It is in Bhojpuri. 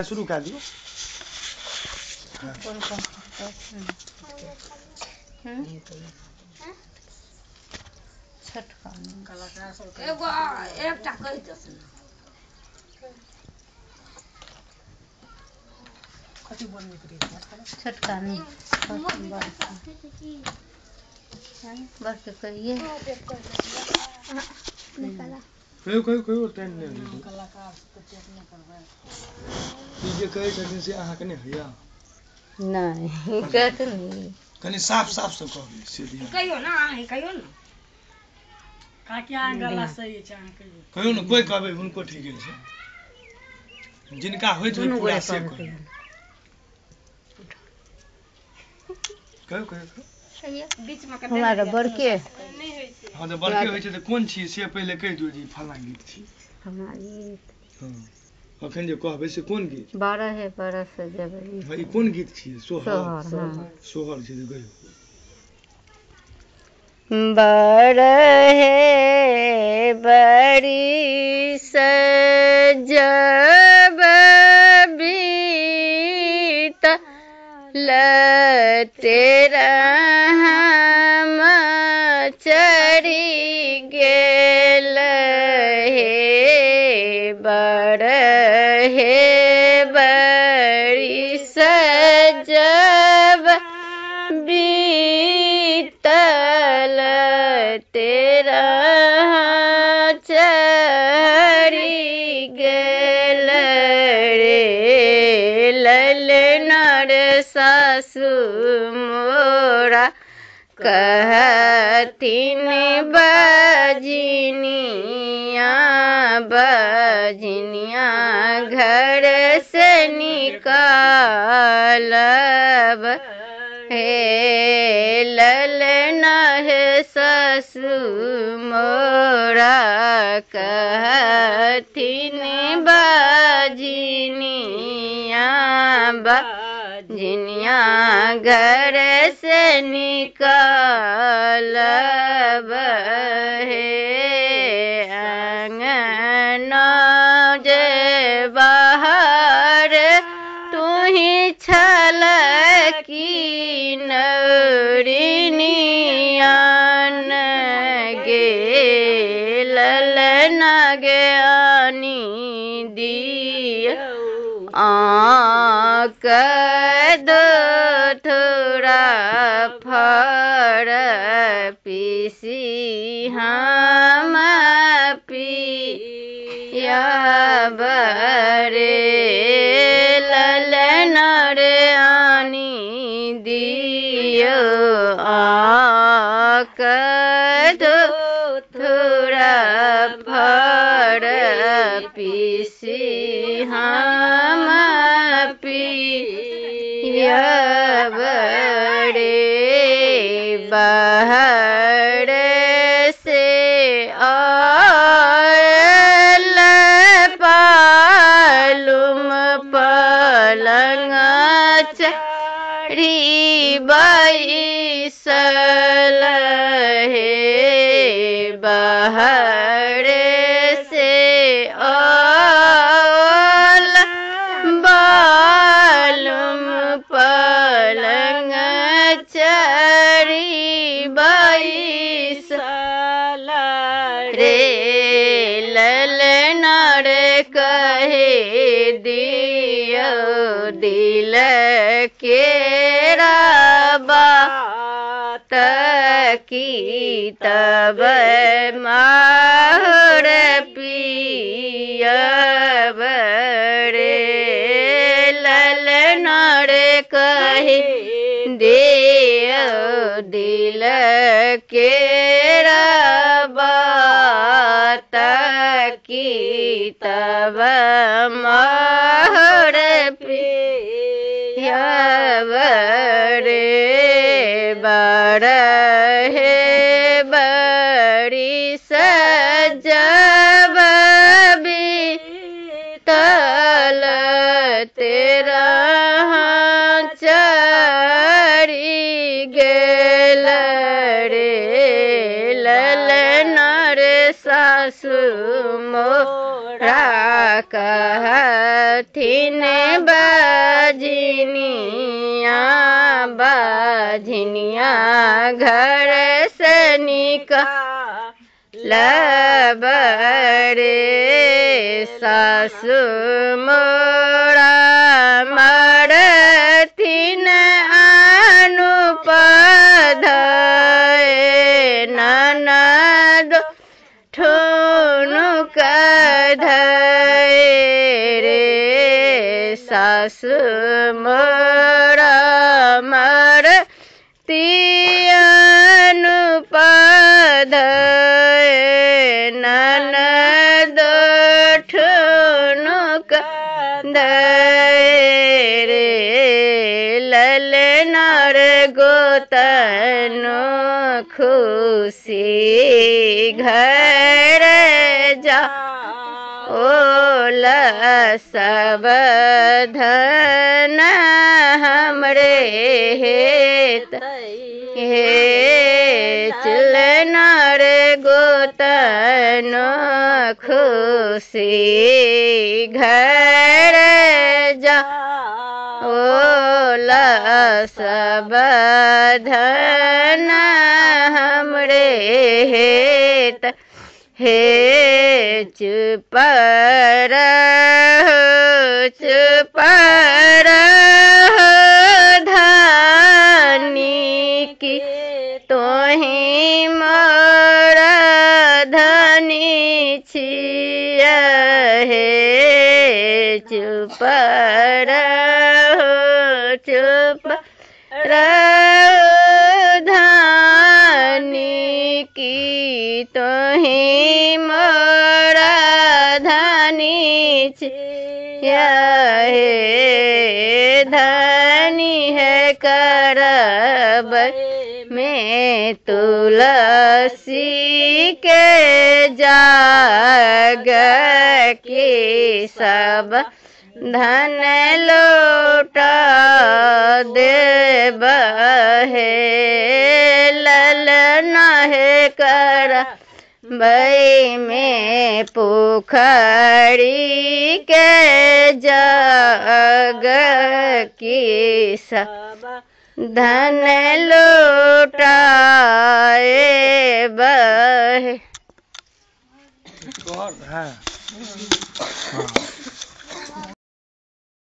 शुरू कर दियो छटका नहीं बस कहिए कहियो टाइम नहीं कलाकार से टेप नहीं करबै ई जे कहै छथिन से अहाँ के नहीं होइया नहीं कहते नहीं कनी साफ साफ से कहबै से दिया कहियो ना अहाँ कहियो ना काकिया गला सही छै अहाँ कहियो ना कोई कहबै हुनको ठीके छै जिनका होइत छै पूरा से कहियो बीच में हमारा बड़के नहीं होय छै हां तो बड़के होय छै त कोन छी से पहले कहि दियौ जी फलां गीत छी हमारी हां अखन जे कहबै से कोन गीत 12 है बरस जब ई कोन गीत छी सोहर सोहर छै गयो बड़ है बड़ी सजब बीत ल तेरा हम चढ़ी गेल हे बड़ हे बड़ी सजब बीतल तेरा चढ़ी गेल रे ललनर सासु मोरा कहथिन बजनिया घर से निकालब हे ललना हे ससु मोरा कहथिन बजनिया घर से निकालब हे अंगना जे बाहर तुही छल की नौरिनियान गे ललना गे आनी दिया दो थोड़ा फर पीसी हम पिया बरे ललना रे आनी दियो दो थोड़ा फर पीसी हम पिया बरे बाहर से आयल पालुम पलंग चढ़ी बैसल हे बाहर से आयल बालुम पलंग चढ़ी बैसल रे ललना रे कहे दियो दिल केरा बात की तब मार पियब रे ललना रे कहे दियो दिल केरा बात की तब मार पियब रे बड़ हे बड़ी सजब बीतल तेरा चढ़ी गेल रे ललना रे सासु मोरा कहथिन बाझिनिया बाझिनिया घर से निकाल बरे सासु मोरा मरथिन अनुपद ननद ठुनुक रे सासु मोरा मरती अनुपद ननद ठुनुक रे ललनार गोतनो खुशी घर जा ओला सब धन हमरे हेत हे चलनार गोतनो खुशी घर जा ओला सब धन हमरे हेत हे चुप रहो धनी की तोहि मोर धनी छिया हे चुप रहो धनी की तोहि मोर धनी छिया हे धनी है करब में तुलसी के जाग की सब धन लौटा देब हे ललना है कर बई में पोखरी के जग की सब धन लौटाए बहे। हाँ